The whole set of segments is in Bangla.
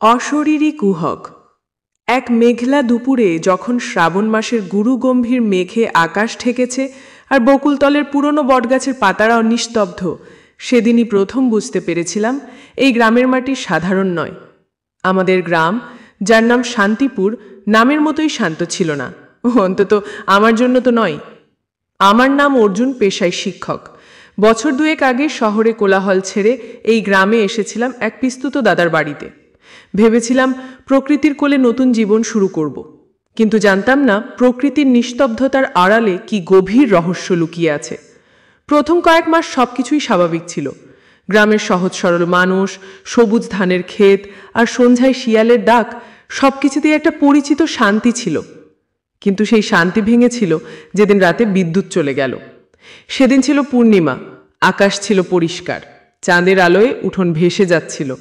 অশরীরী কুহক। এক মেঘলা দুপুরে যখন শ্রাবণ মাসের গুরুগম্ভীর মেঘে আকাশ ঠেকেছে আর বকুলতলের পুরনো বটগাছের পাতারাও নিস্তব্ধ, সেদিনই প্রথম বুঝতে পেরেছিলাম এই গ্রামের মাটি সাধারণ নয়। আমাদের গ্রাম, যার নাম শান্তিপুর, নামের মতোই শান্ত ছিল না, অন্তত আমার জন্য তো নয়। আমার নাম অর্জুন, পেশায় শিক্ষক। বছর দুয়েক আগে শহরে কোলাহল ছেড়ে এই গ্রামে এসেছিলাম এক পিস্তুত দাদার বাড়িতে। ভেবেছিলাম প্রকৃতির কোলে নতুন জীবন শুরু করব, কিন্তু জানতাম না প্রকৃতির নিস্তব্ধতার আড়ালে কি গভীর রহস্য লুকিয়ে আছে। প্রথম কয়েক মাস সবকিছুই স্বাভাবিক ছিল। গ্রামের সহজ সরল মানুষ, সবুজ ধানের ক্ষেত আর সন্ধ্যায় শিয়ালের ডাক, সবকিছুতেই একটা পরিচিত শান্তি ছিল। কিন্তু সেই শান্তি ভেঙেছিল যেদিন রাতে বিদ্যুৎ চলে গেল। সেদিন ছিল পূর্ণিমা, আকাশ ছিল পরিষ্কার, চাঁদের আলোয় উঠোন ভেসে যাচ্ছিল।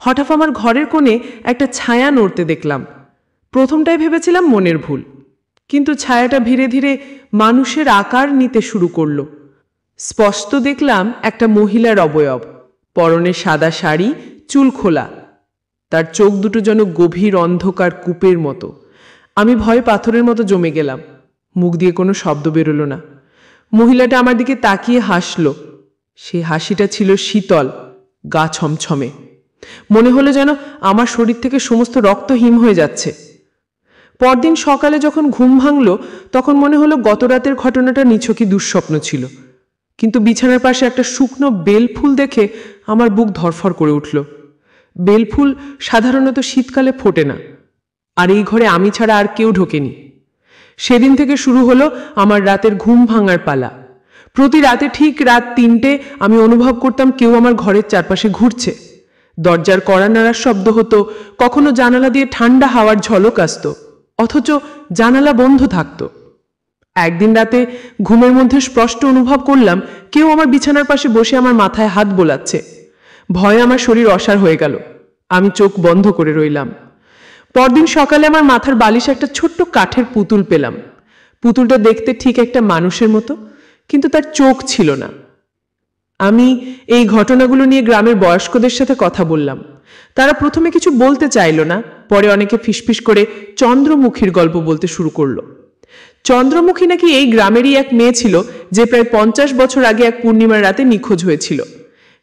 হঠাৎ আমার ঘরের কোণে একটা ছায়া নড়তে দেখলাম। প্রথমটায় ভেবেছিলাম মনের ভুল, কিন্তু ছায়াটা ধীরে ধীরে মানুষের আকার নিতে শুরু করলো। স্পষ্ট দেখলাম একটা মহিলার অবয়ব, পরনে সাদা শাড়ি, চুল খোলা। তার চোখ দুটো যেন গভীর অন্ধকার কূপের মতো। আমি ভয়ে পাথরের মতো জমে গেলাম। মুখ দিয়ে কোনো শব্দ বেরোলো না। মহিলাটা আমার দিকে তাকিয়ে হাসল। সেই হাসিটা ছিল শীতল, গা ছমছমে। মনে হলো যেন আমার শরীর থেকে সমস্ত রক্ত হিম হয়ে যাচ্ছে। পরদিন সকালে যখন ঘুম ভাঙল, তখন মনে হলো গত রাতের ঘটনাটা নিছকই দুঃস্বপ্ন ছিল। কিন্তু বিছানার পাশে একটা শুকনো বেলফুল দেখে আমার বুক ধরফর করে উঠল। বেলফুল সাধারণত শীতকালে ফোটে না, আর এই ঘরে আমি ছাড়া আর কেউ ঢোকেনি। সেদিন থেকে শুরু হলো আমার রাতের ঘুম ভাঙার পালা। প্রতি রাতে ঠিক রাত ৩টে আমি অনুভব করতাম কেউ আমার ঘরের চারপাশে ঘুরছে। দরজার কড়া নাড়ার শব্দ হতো, কখনো জানালা দিয়ে ঠান্ডা হাওয়ার ঝলক আসত, অথচ জানালা বন্ধ থাকত। একদিন রাতে ঘুমের মধ্যে স্পষ্ট অনুভব করলাম কেউ আমার বিছানার পাশে বসে আমার মাথায় হাত বোলাচ্ছে। ভয়ে আমার শরীর অসাড় হয়ে গেল। আমি চোখ বন্ধ করে রইলাম। পরদিন সকালে আমার মাথার বালিশে একটা ছোট্ট কাঠের পুতুল পেলাম। পুতুলটা দেখতে ঠিক একটা মানুষের মতো, কিন্তু তার চোখ ছিল না। আমি এই ঘটনাগুলো নিয়ে গ্রামের বয়স্কদের সাথে কথা বললাম। তারা প্রথমে কিছু বলতে চাইল না, পরে অনেকে ফিসফিস করে চন্দ্রমুখীর গল্প বলতে শুরু করলো। চন্দ্রমুখী নাকি এই গ্রামেরই এক মেয়ে ছিল, যে প্রায় 50 বছর আগে এক পূর্ণিমার রাতে নিখোঁজ হয়েছিল।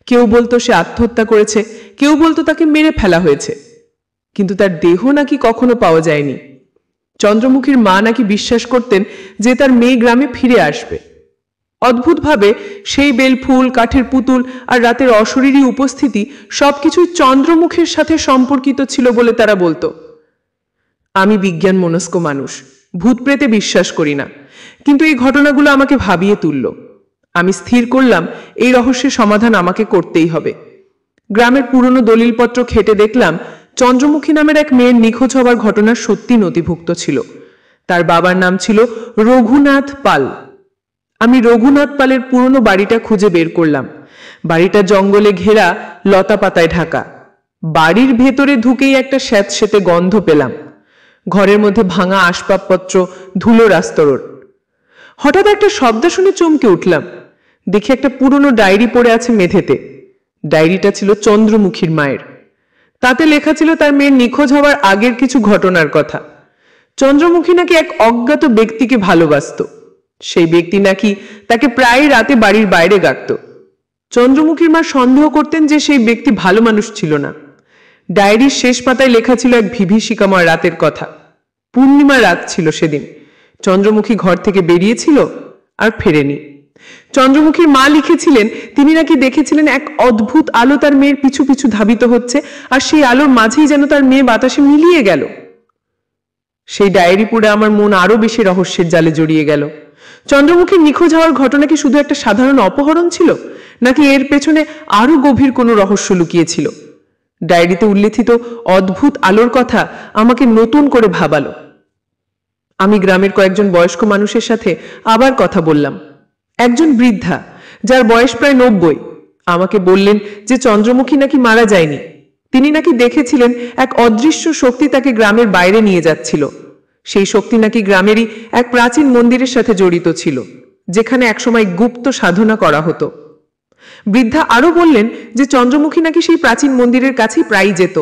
কেউ বলতো সে আত্মহত্যা করেছে, কেউ বলতো তাকে মেরে ফেলা হয়েছে, কিন্তু তার দেহ নাকি কখনো পাওয়া যায়নি। চন্দ্রমুখীর মা নাকি বিশ্বাস করতেন যে তার মেয়ে গ্রামে ফিরে আসবে। অদ্ভুতভাবে সেই বেলফুল, কাঠের পুতুল আর রাতের অশরীরী উপস্থিতি সবকিছুই চন্দ্রমুখীর সাথে সম্পর্কিত ছিল বলে তারা বলতো। আমি বিজ্ঞান মনস্ক মানুষ, ভূত প্রেতে বিশ্বাস করি না, কিন্তু এই ঘটনাগুলো আমাকে ভাবিয়ে তুলল। আমি স্থির করলাম এই রহস্যের সমাধান আমাকে করতেই হবে। গ্রামের পুরনো দলিলপত্র ঘেঁটে দেখলাম চন্দ্রমুখী নামের এক মেয়ের নিখোঁজ হবার ঘটনা সত্যি নথিভুক্ত ছিল। তার বাবার নাম ছিল রঘুনাথ পাল। আমি রঘুনাথ পালের পুরনো বাড়িটা খুঁজে বের করলাম। বাড়িটা জঙ্গলে ঘেরা, লতা পাতায় ঢাকা। বাড়ির ভেতরে ঢুকেই একটা স্যাঁতসেঁতে গন্ধ পেলাম। ঘরের মধ্যে ভাঙা আসবাবপত্র, ধুলোর আস্তরণ। হঠাৎ একটা শব্দ শুনে চমকে উঠলাম। দেখি একটা পুরনো ডায়েরি পড়ে আছে মেঝেতে। ডায়েরিটা ছিল চন্দ্রমুখীর মায়ের। তাতে লেখা ছিল তার মেয়ের নিখোঁজ হওয়ার আগের কিছু ঘটনার কথা। চন্দ্রমুখী নাকি এক অজ্ঞাত ব্যক্তিকে ভালোবাসত। সেই ব্যক্তি নাকি তাকে প্রায় রাতে বাড়ির বাইরে ডাকত। চন্দ্রমুখীর মা সন্দেহ করতেন যে সেই ব্যক্তি ভালো মানুষ ছিল না। ডায়েরির শেষ পাতায় লেখা ছিল এক বিভীষিকাময় রাতের কথা। পূর্ণিমা রাত ছিল সেদিন। চন্দ্রমুখী ঘর থেকে বেরিয়েছিল আর ফেরেনি। চন্দ্রমুখীর মা লিখেছিলেন তিনি নাকি দেখেছিলেন এক অদ্ভুত আলো তার মেয়ের পিছু পিছু ধাবিত হচ্ছে, আর সেই আলোর মাঝেই যেন তার মেয়ে বাতাসে মিলিয়ে গেল। সেই ডায়েরি পড়ে আমার মন আরো বেশি রহস্যের জালে জড়িয়ে গেল। চন্দ্রমুখীর নিখোঁজ হওয়ার ঘটনা কি শুধু একটা সাধারণ অপহরণ ছিল, নাকি এর পেছনে আরো গভীর কোনো রহস্য লুকিয়েছিল? ডায়েরিতে উল্লেখিত অদ্ভুত আলোর কথা আমাকে নতুন করে ভাবালো। আমি গ্রামের কয়েকজন বয়স্ক মানুষের সাথে আবার কথা বললাম। একজন বৃদ্ধা, যার বয়স প্রায় 90, আমাকে বললেন যে চন্দ্রমুখী নাকি মারা যায়নি। তিনি নাকি দেখেছিলেন এক অদৃশ্য শক্তি তাকে গ্রামের বাইরে নিয়ে যাচ্ছিল। সেই শক্তি নাকি গ্রামেরই এক প্রাচীন মন্দিরের সাথে জড়িত ছিল, যেখানে একসময় গুপ্ত সাধনা করা হতো। বৃদ্ধা আরো বললেন যে চন্দ্রমুখী নাকি সেই প্রাচীন মন্দিরের কাছেই প্রায়ই যেত।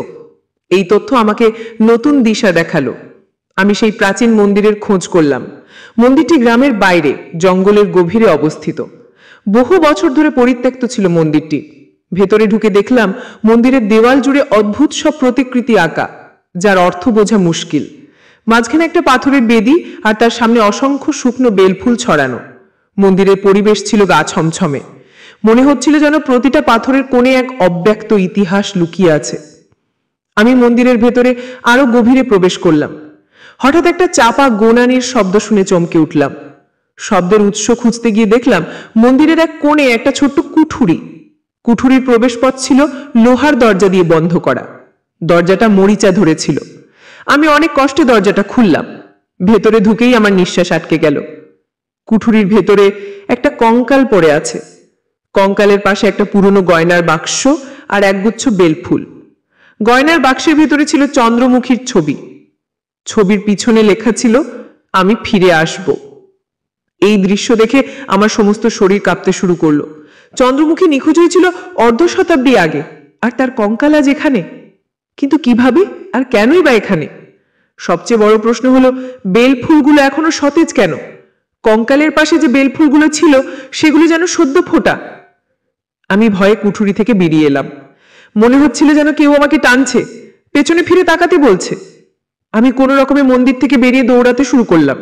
এই তথ্য আমাকে নতুন দিশা দেখালো। আমি সেই প্রাচীন মন্দিরের খোঁজ করলাম। মন্দিরটি গ্রামের বাইরে জঙ্গলের গভীরে অবস্থিত। বহু বছর ধরে পরিত্যক্ত ছিল মন্দিরটি। ভেতরে ঢুকে দেখলাম মন্দিরের দেওয়াল জুড়ে অদ্ভুত সব প্রতিকৃতি আঁকা, যার অর্থ বোঝা মুশকিল। মাঝখানে একটা পাথরের বেদি, আর তার সামনে অসংখ্য শুকনো বেলফুল ছড়ানো। মন্দিরের পরিবেশ ছিল গা ছমছমে। মনে হচ্ছিল যেন প্রতিটা পাথরের কোণে এক অব্যক্ত ইতিহাস লুকিয়ে আছে। আমি মন্দিরের ভেতরে আরো গভীরে প্রবেশ করলাম। হঠাৎ একটা চাপা গোনানির শব্দ শুনে চমকে উঠলাম। শব্দের উৎস খুঁজতে গিয়ে দেখলাম মন্দিরের এক কোণে একটা ছোট্ট কুঠুরি। কুঠুরির প্রবেশপথ ছিল লোহার দরজা দিয়ে বন্ধ করা। দরজাটা মরিচা ধরেছিল। আমি অনেক কষ্টে দরজাটা খুললাম। ভেতরে ঢুকেই আমার নিঃশ্বাস আটকে গেল। কুঠুরির ভেতরে একটা কঙ্কাল পড়ে আছে। কঙ্কালের পাশে একটা পুরনো গয়নার বাক্স আর একগুচ্ছ বেলফুল। গয়নার বাক্সের ভেতরে ছিল চন্দ্রমুখীর ছবি। ছবির পিছনে লেখা ছিল, আমি ফিরে আসব। এই দৃশ্য দেখে আমার সমস্ত শরীর কাঁপতে শুরু করলো। চন্দ্রমুখী নিখোঁজ হয়েছিল অর্ধ শতাব্দী আগে, আর তার কঙ্কাল আজ এখানে। কিন্তু কিভাবে আর কেনই বা এখানে? সবচেয়ে বড় প্রশ্ন হলো, বেলফুলগুলো এখনো সতেজ কেন? কঙ্কালের পাশে যে বেলফুলগুলো ছিল সেগুলো যেন সদ্য ফোটা। আমি ভয়ে কুঠুরি থেকে বেরিয়ে এলাম। মনে হচ্ছিল যেন কেউ আমাকে টানছে, পেছনে ফিরে তাকাতে বলছে। আমি কোনো রকমে মন্দির থেকে বেরিয়ে দৌড়াতে শুরু করলাম।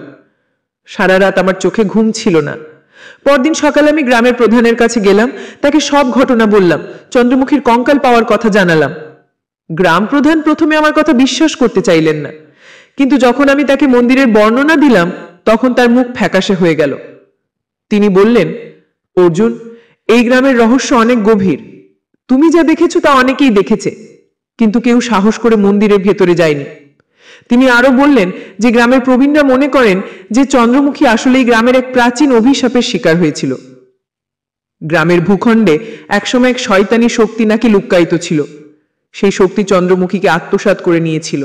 সারা রাত আমার চোখে ঘুম ছিল না। পরদিন সকালে আমি গ্রামের প্রধানের কাছে গেলাম, তাকে সব ঘটনা বললাম, চন্দ্রমুখীর কঙ্কাল পাওয়ার কথা জানালাম। গ্রাম প্রধান প্রথমে আমার কথা বিশ্বাস করতে চাইলেন না, কিন্তু যখন আমি তাকে মন্দিরের বর্ণনা দিলাম তখন তার মুখ ফ্যাকাশে হয়ে গেল। তিনি বললেন, অর্জুন, এই গ্রামের রহস্য অনেক গভীর। তুমি যা দেখেছো তা অনেকেই দেখেছে, কিন্তু কেউ সাহস করে মন্দিরের ভেতরে যায়নি। তিনি আরো বললেন যে গ্রামের প্রবীণরা মনে করেন যে চন্দ্রমুখী আসলে এই গ্রামের এক প্রাচীন অভিশাপের শিকার হয়েছিল। গ্রামের ভূখণ্ডে একসময় এক শয়তানি শক্তি নাকি লুক্কায়িত ছিল। সেই শক্তি চন্দ্রমুখীকে আত্মসাৎ করে নিয়েছিল।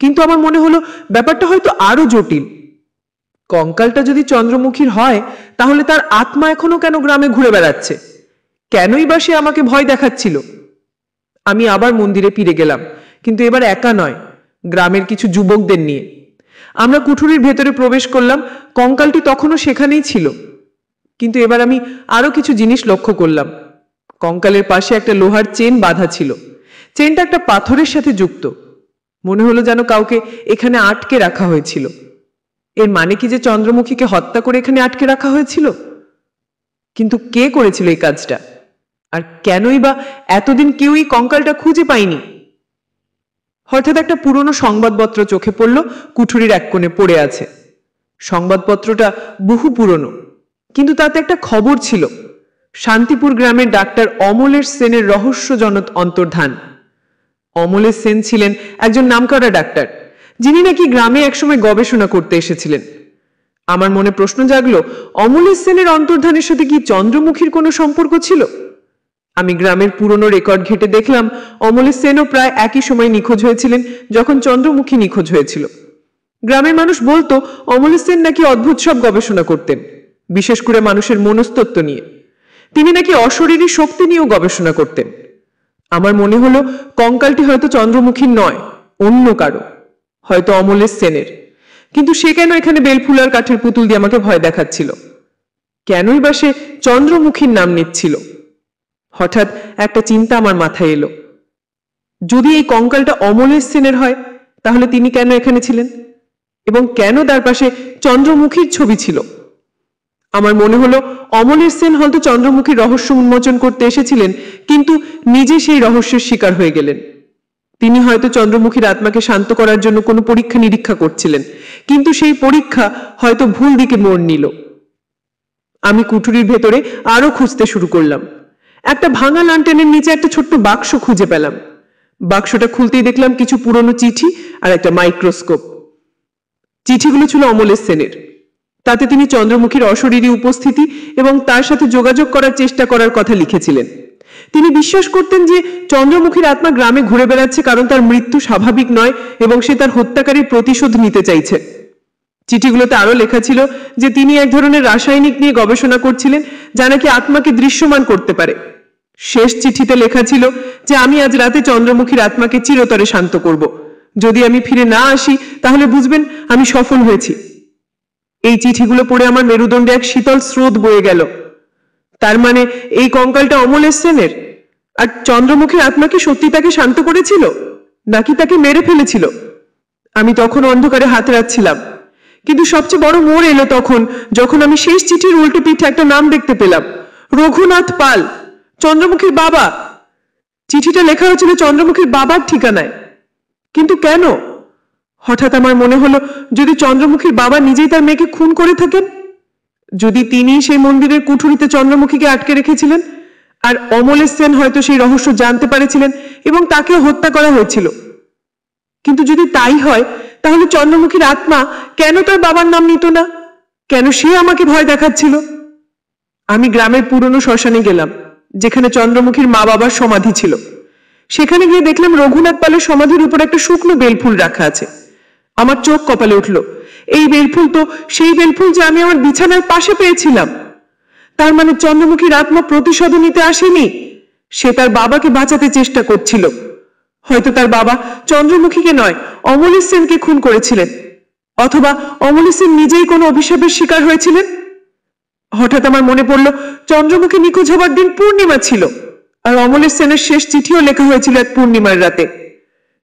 কিন্তু আমার মনে হলো ব্যাপারটা হয়তো আরো জটিল। কঙ্কালটা যদি চন্দ্রমুখীর হয়, তাহলে তার আত্মা এখনো কেন গ্রামে ঘুরে বেড়াচ্ছে? কেনই বা সে আমাকে ভয় দেখাচ্ছিল? আমি আবার মন্দিরে ফিরে গেলাম, কিন্তু এবার একা নয়, গ্রামের কিছু যুবকদের নিয়ে। আমরা কুঠুরির ভেতরে প্রবেশ করলাম। কঙ্কালটি তখনও সেখানেই ছিল, কিন্তু এবার আমি আরো কিছু জিনিস লক্ষ্য করলাম। কঙ্কালের পাশে একটা লোহার চেন বাঁধা ছিল। চেনটা একটা পাথরের সাথে যুক্ত। মনে হলো যেন কাউকে এখানে আটকে রাখা হয়েছিল। এর মানে কি যে চন্দ্রমুখীকে হত্যা করে এখানে আটকে রাখা হয়েছিল? কিন্তু কে করেছিল এই কাজটা? আর কেনই বা এতদিন কেউই কঙ্কালটা খুঁজে পায়নি? হঠাৎ একটা পুরনো সংবাদপত্র চোখে পড়ল, কুঠুরির এক কোণে পড়ে আছে। সংবাদপত্রটা বহু পুরনো, কিন্তু তাতে একটা খবর ছিল, শান্তিপুর গ্রামের ডাক্তার অমলেশ সেনের রহস্যজনক অন্তর্ধান। অমলেশ সেন ছিলেন একজন নামকরা ডাক্তার, যিনি নাকি গ্রামে একসময় গবেষণা করতে এসেছিলেন। আমার মনে প্রশ্ন জাগলো, অমলেশ সেনের অন্তর্ধানের সাথে কি চন্দ্রমুখীর কোনো সম্পর্ক ছিল? আমি গ্রামের পুরনো রেকর্ড ঘেটে দেখলাম অমলেশ সেনও প্রায় একই সময় নিখোঁজ হয়েছিলেন যখন চন্দ্রমুখী নিখোঁজ হয়েছিল। গ্রামের মানুষ বলতো অমলেশ সেন নাকি অদ্ভুত সব গবেষণা করতেন, বিশেষ করে মানুষের মনস্তত্ত্ব নিয়ে। তিনি নাকি অশরীরী শক্তি নিয়েও গবেষণা করতেন। আমার মনে হলো কঙ্কালটি হয়তো চন্দ্রমুখীর নয়, অন্য কারো, হয়তো অমলেশ সেনের। কিন্তু সে কেন এখানে বেলফুলার কাঠের পুতুল দিয়ে আমাকে ভয় দেখাচ্ছিল? কেনই বা সে চন্দ্রমুখীর নাম নিচ্ছিল? হঠাৎ একটা চিন্তা আমার মাথায় এলো, যদি এই কঙ্কালটা অমলেশ সেনের হয়, তাহলে তিনি কেন এখানে ছিলেন এবং কেন তার পাশে চন্দ্রমুখীর ছবি ছিল? আমার মনে হলো অমলেশ সেন হয়তো চন্দ্রমুখীর রহস্য উন্মোচন করতে এসেছিলেন, কিন্তু নিজে সেই রহস্যের শিকার হয়ে গেলেন। তিনি হয়তো চন্দ্রমুখীর আত্মাকে শান্ত করার জন্য কোনো পরীক্ষা নিরীক্ষা করছিলেন, কিন্তু সেই পরীক্ষা হয়তো ভুল দিকে মোড় নিল। আমি কুঠুরির ভেতরে আরো খুঁজতে শুরু করলাম। একটা ভাঙা লান্টেনের নিচে একটা ছোট্ট বাক্স খুঁজে পেলাম। বাক্সটা খুলতেই দেখলাম কিছু পুরনো চিঠি আর একটা মাইক্রোস্কোপ। চিঠিগুলো ছিল অমলেশ সেনের। তাতে তিনি চন্দ্রমুখীর অশরীরী উপস্থিতি এবং তার সাথে যোগাযোগ করার চেষ্টা করার কথা লিখেছিলেন। তিনি বিশ্বাস করতেন যে চন্দ্রমুখীর আত্মা গ্রামে ঘুরে বেড়াচ্ছে কারণ তার মৃত্যু স্বাভাবিক নয় এবং সে তার হত্যাকারীর প্রতিশোধ নিতে চাইছে। চিঠিগুলোতে আরো লেখা ছিল যে তিনি এক ধরনের রাসায়নিক নিয়ে গবেষণা করছিলেন, যা নাকি আত্মাকে দৃশ্যমান করতে পারে। শেষ চিঠিতে লেখা ছিল যে আমি আজ রাতে চন্দ্রমুখীর আত্মাকে চিরতরে শান্ত করব। যদি আমি ফিরে না আসি তাহলে বুঝবেন আমি সফল হয়েছি। এই চিঠিগুলো পড়ে আমার মেরুদণ্ডে এক শীতল স্রোত বয়ে গেল। তার মানে এই কঙ্কালটা অমলেশ সেনের, আর চন্দ্রমুখীর আত্মা কি সত্যি তাকে শান্ত করেছিল নাকি তাকে মেরে ফেলেছিল? আমি তখন অন্ধকারে হাত রাখছিলাম, কিন্তু সবচেয়ে বড় মোড় এলো তখন যখন আমি শেষ চিঠির উল্টো পিঠে একটা নাম দেখতে পেলাম, রঘুনাথ পাল, চন্দ্রমুখীর বাবা। চিঠিটা লেখা হয়েছিল চন্দ্রমুখীর বাবার ঠিকানায়। কিন্তু কেন? হঠাৎ আমার মনে হলো, যদি চন্দ্রমুখীর বাবা নিজেই তার মেয়েকে খুন করে থাকেন, যদি তিনি সেই মন্দিরের কুঠুরিতে চন্দ্রমুখীকে আটকে রেখেছিলেন, আর অমলেশ সেন হয়তো সেই রহস্য জানতে পারেছিলেন এবং তাকেও হত্যা করা হয়েছিল। কিন্তু যদি তাই হয়, তাহলে চন্দ্রমুখীর আত্মা কেন তার বাবার নাম নিত না? কেন সে আমাকে ভয় দেখাচ্ছিল? আমি গ্রামের পুরনো শ্মশানে গেলাম, যেখানে চন্দ্রমুখীর মা বাবার সমাধি ছিল। সেখানে গিয়ে দেখলাম রঘুনাথ পালের সমাধির উপর একটা শুকনো বেলফুল রাখা আছে। আমার চোখ কপালে উঠল। এই বেলফুল তো সেই বেলফুল যে আমি আমার বিছানার পাশে পেয়েছিলাম। তার মানে চন্দ্রমুখীর আত্মা প্রতিশোধ নিতে আসেনি, সে তার বাবাকে বাঁচাতে চেষ্টা করছিল। হয়তো তার বাবা চন্দ্রমুখীকে নয়, অমলেশ সেনকে খুন করেছিলেন, অথবা অমলেশ সেন নিজেই কোনো অভিশাপের শিকার হয়েছিলেন। হঠাৎ আমার মনে পড়ল, চন্দ্রমুখী নিখোঁজ হবার দিন পূর্ণিমা ছিল, আর অমলেশ সেনের শেষ চিঠিও লেখা হয়েছিল এক পূর্ণিমার রাতে।